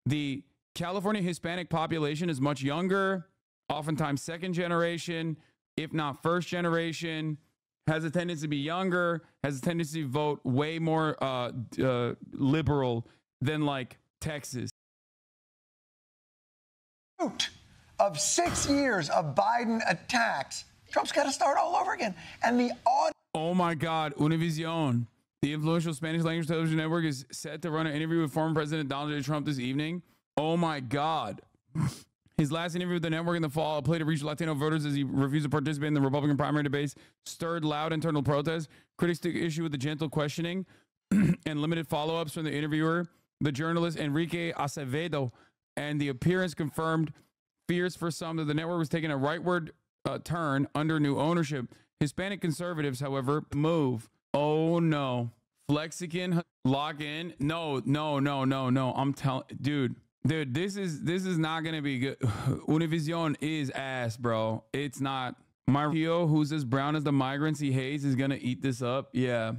the California Hispanic population is much younger, oftentimes second generation, if not first generation, has a tendency to be younger, has a tendency to vote way more liberal than like Texas. Of 6 years of Biden attacks, Trump's got to start all over again. And the oh my God, Univision, the influential Spanish language television network, is set to run an interview with former President Donald J. Trump this evening. Oh my God. His last interview with the network in the fall, a play to reach Latino voters as he refused to participate in the Republican primary debates, stirred loud internal protests. Critics took issue with the gentle questioning and limited follow-ups from the interviewer, the journalist Enrique Acevedo, and the appearance confirmed fears for some that the network was taking a rightward turn under new ownership. Hispanic conservatives, however, move. Oh no. Flexican, lock in. No. I'm telling, dude, this is not gonna be good. Univision is ass, bro. It's not. My Rio, who's as brown as the migrants he hates, is gonna eat this up. Yeah,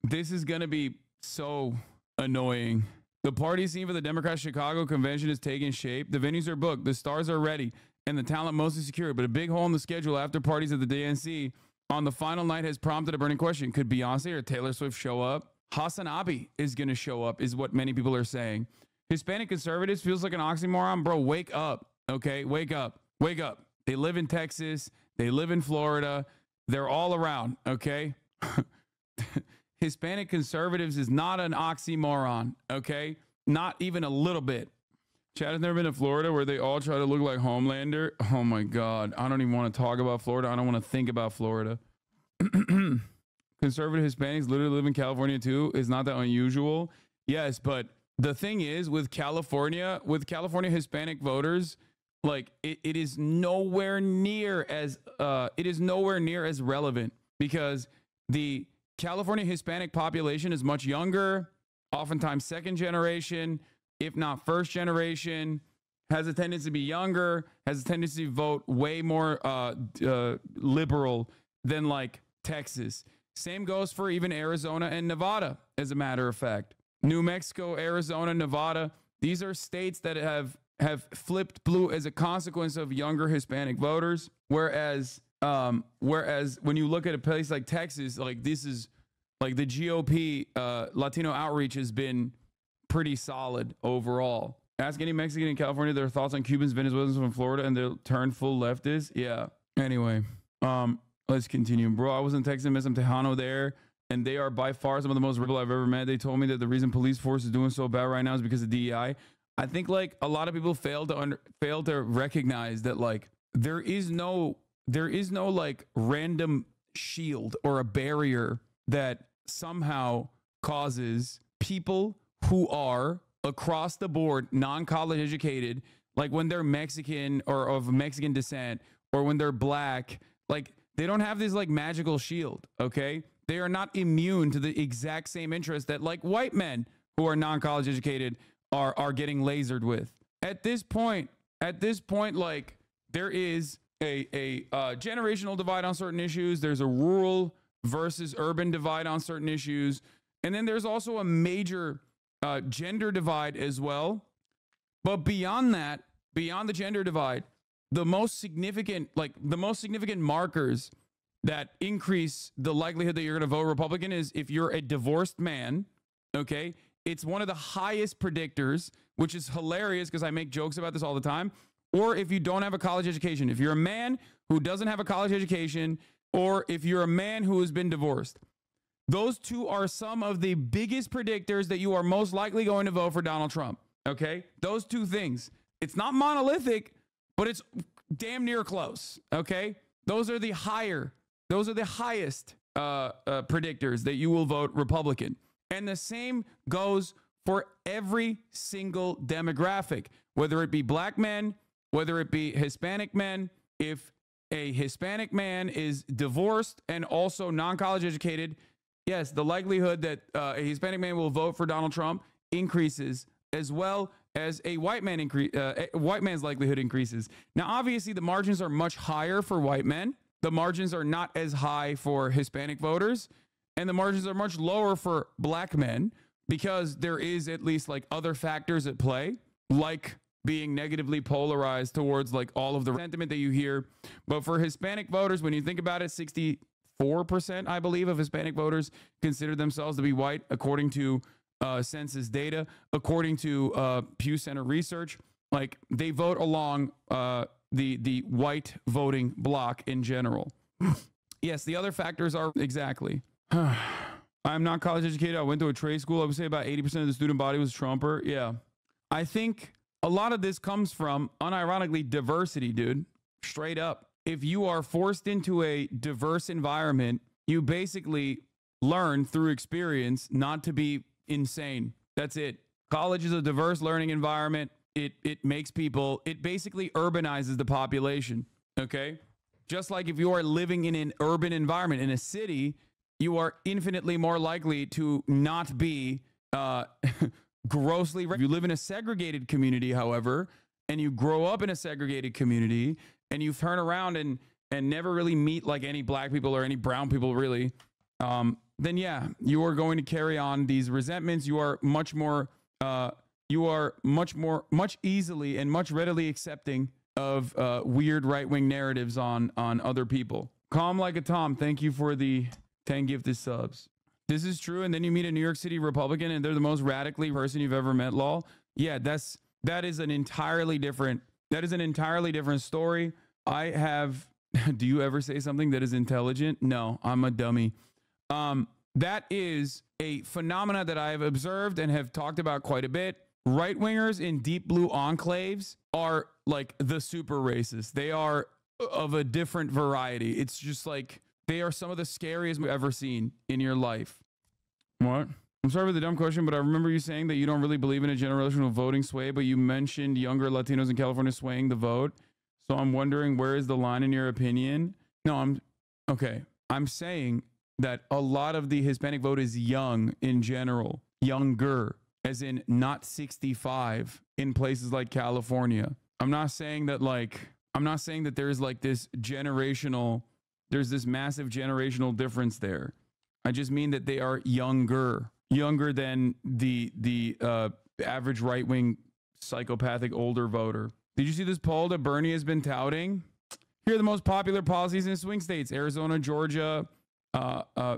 this is gonna be so annoying. The party scene for the Democrat Chicago convention is taking shape. The venues are booked, the stars are ready, and the talent mostly secure. But a big hole in the schedule after parties at the DNC on the final night has prompted a burning question. Could Beyonce or Taylor Swift show up? HasanAbi is going to show up, is what many people are saying. Hispanic conservatives feels like an oxymoron. Bro, wake up, okay? Wake up. Wake up. They live in Texas. They live in Florida. They're all around, okay? Hispanic conservatives is not an oxymoron, okay? Not even a little bit. Chad has never been to Florida where they all try to look like Homelander. Oh my God. I don't even want to talk about Florida. I don't want to think about Florida. Conservative Hispanics literally live in California too. It's not that unusual. Yes, but the thing is with California Hispanic voters, like it is nowhere near as relevant because the California Hispanic population is much younger, oftentimes second generation, if not first generation, has a tendency to be younger, has a tendency to vote way more liberal than like Texas. Same goes for even Arizona and Nevada, as a matter of fact. New Mexico, Arizona, Nevada, these are states that have flipped blue as a consequence of younger Hispanic voters. Whereas when you look at a place like Texas, like this is like the GOP Latino outreach has been pretty solid overall. Ask any Mexican in California their thoughts on Cubans, Venezuelans from Florida, and they'll turn full leftist. Yeah. Anyway, let's continue. Bro, I was in Texas, met some Tejano there, and they are by far some of the most rebel I've ever met. They told me that the reason police force is doing so bad right now is because of DEI. I think like a lot of people fail to recognize that like there is no like random shield or a barrier that somehow causes people who are across the board non-college educated, like when they're Mexican or of Mexican descent, or when they're black, like they don't have this like magical shield. Okay, they are not immune to the exact same interest that like white men who are non-college educated are getting lasered with. At this point, like there is a generational divide on certain issues. There's a rural versus urban divide on certain issues, and then there's also a major gender divide as well. But beyond that, beyond the gender divide, the most significant markers that increase the likelihood that you're going to vote Republican is if you're a divorced man. Okay, it's one of the highest predictors, which is hilarious because I make jokes about this all the time. Or if you don't have a college education, if you're a man who doesn't have a college education, or if you're a man who has been divorced. Those two are some of the biggest predictors that you are most likely going to vote for Donald Trump. Okay, those two things. It's not monolithic, but it's damn near close. Okay, those are the highest predictors that you will vote Republican. And the same goes for every single demographic, whether it be black men, whether it be Hispanic men. If a Hispanic man is divorced and also non-college educated, yes, the likelihood that a Hispanic man will vote for Donald Trump increases, as well as a white man's likelihood increases. Now, obviously, the margins are much higher for white men. The margins are not as high for Hispanic voters, and the margins are much lower for black men because there is at least like other factors at play. like being negatively polarized towards like all of the sentiment that you hear. But for Hispanic voters, when you think about it, 64%, I believe, of Hispanic voters consider themselves to be white, according to census data, according to Pew Center research. Like, they vote along the white voting bloc in general. Yes, the other factors are exactly. I'm not college educated. I went to a trade school. I would say about 80% of the student body was Trumper. Yeah. I think a lot of this comes from, unironically, diversity, dude. Straight up. If you are forced into a diverse environment, you basically learn through experience not to be insane. That's it. College is a diverse learning environment. It makes people, it basically urbanizes the population. Okay? Just like if you are living in an urban environment, in a city, you are infinitely more likely to not be grossly. If you live in a segregated community, however, and you grow up in a segregated community, and you turn around and never really meet like any black people or any brown people, really, then yeah, you are going to carry on these resentments. You are much easily and much readily accepting of weird right-wing narratives on other people. Calm like a Tom. Thank you for the 10 gifted subs. This is true. And then you meet a New York City Republican and they're the most radically person you've ever met, lol. Yeah, that is an entirely different story. I have, do you ever say something that is intelligent? No, I'm a dummy. That is a phenomena that I have observed and have talked about quite a bit. Right-wingers in deep blue enclaves are like the super racist. They are of a different variety. It's just like, they are some of the scariest you've ever seen in your life. What? I'm sorry for the dumb question, but I remember you saying that you don't really believe in a generational voting sway, but you mentioned younger Latinos in California swaying the vote. So I'm wondering, where is the line in your opinion? No, I'm saying that a lot of the Hispanic vote is young in general, younger, as in not 65 in places like California. I'm not saying that there's like this there's this massive generational difference there. I just mean that they are younger than the average right-wing psychopathic older voter. Did you see this poll that Bernie has been touting? Here are the most popular policies in swing states: Arizona, Georgia,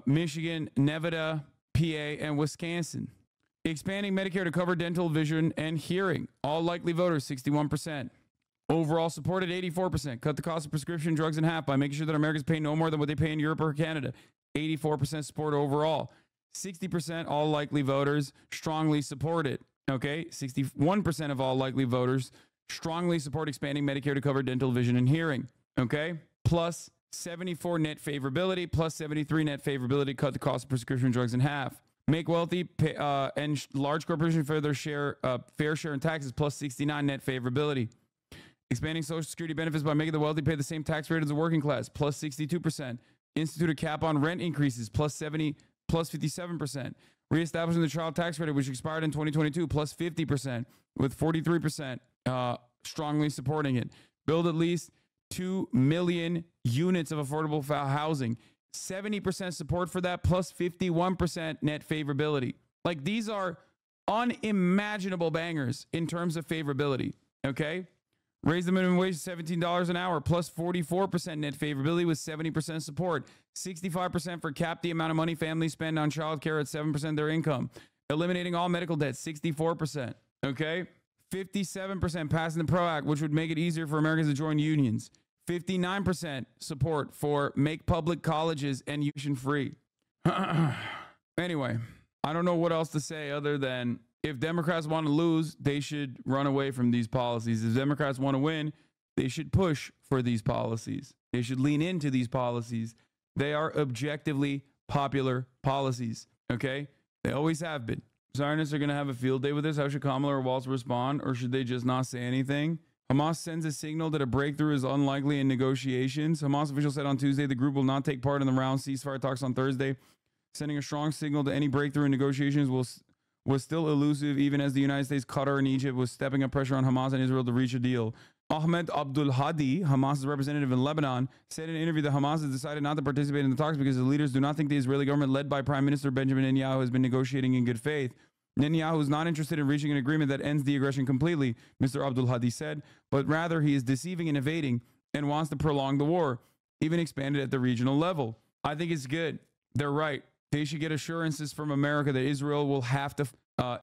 Michigan, Nevada, PA, and Wisconsin. Expanding Medicare to cover dental, vision, and hearing. All likely voters, 61%. Overall support at 84%. Cut the cost of prescription drugs in half by making sure that Americans pay no more than what they pay in Europe or Canada. 84% support overall. 60% all likely voters strongly support it. Okay? 61% of all likely voters strongly support expanding Medicare to cover dental, vision, and hearing. Okay? Plus 74 net favorability, plus 73 net favorability. Cut the cost of prescription drugs in half. Make wealthy and large corporations for their fair share in taxes, plus 69 net favorability. Expanding Social Security benefits by making the wealthy pay the same tax rate as the working class, plus 62%. Institute a cap on rent increases, plus 57%. Reestablishing the child tax credit, which expired in 2022, plus 50%, with 43% strongly supporting it. Build at least 2 million units of affordable housing. 70% support for that, plus 51% net favorability. Like, these are unimaginable bangers in terms of favorability, okay? Raise the minimum wage to $17 an hour, plus 44% net favorability with 70% support. 65% for cap the amount of money families spend on childcare at 7% of their income. Eliminating all medical debt, 64%. Okay? 57% passing the PRO Act, which would make it easier for Americans to join unions. 59% support for make public colleges and tuition free. Anyway, I don't know what else to say other than, if Democrats want to lose, they should run away from these policies. If Democrats want to win, they should push for these policies. They should lean into these policies. They are objectively popular policies, okay? They always have been. Zionists are going to have a field day with this. How should Kamala or Walz respond, or should they just not say anything? Hamas sends a signal that a breakthrough is unlikely in negotiations. Hamas officials said on Tuesday the group will not take part in the round ceasefire talks on Thursday, sending a strong signal that any breakthrough in negotiations was still elusive, even as the United States, Qatar, and Egypt was stepping up pressure on Hamas and Israel to reach a deal. Ahmed Abdul Hadi, Hamas's representative in Lebanon, said in an interview that Hamas has decided not to participate in the talks because the leaders do not think the Israeli government, led by Prime Minister Benjamin Netanyahu, has been negotiating in good faith. Netanyahu is not interested in reaching an agreement that ends the aggression completely, Mr. Abdul Hadi said, but rather he is deceiving and evading and wants to prolong the war, even expand it at the regional level. I think it's good. They're right. They should get assurances from America that Israel will have to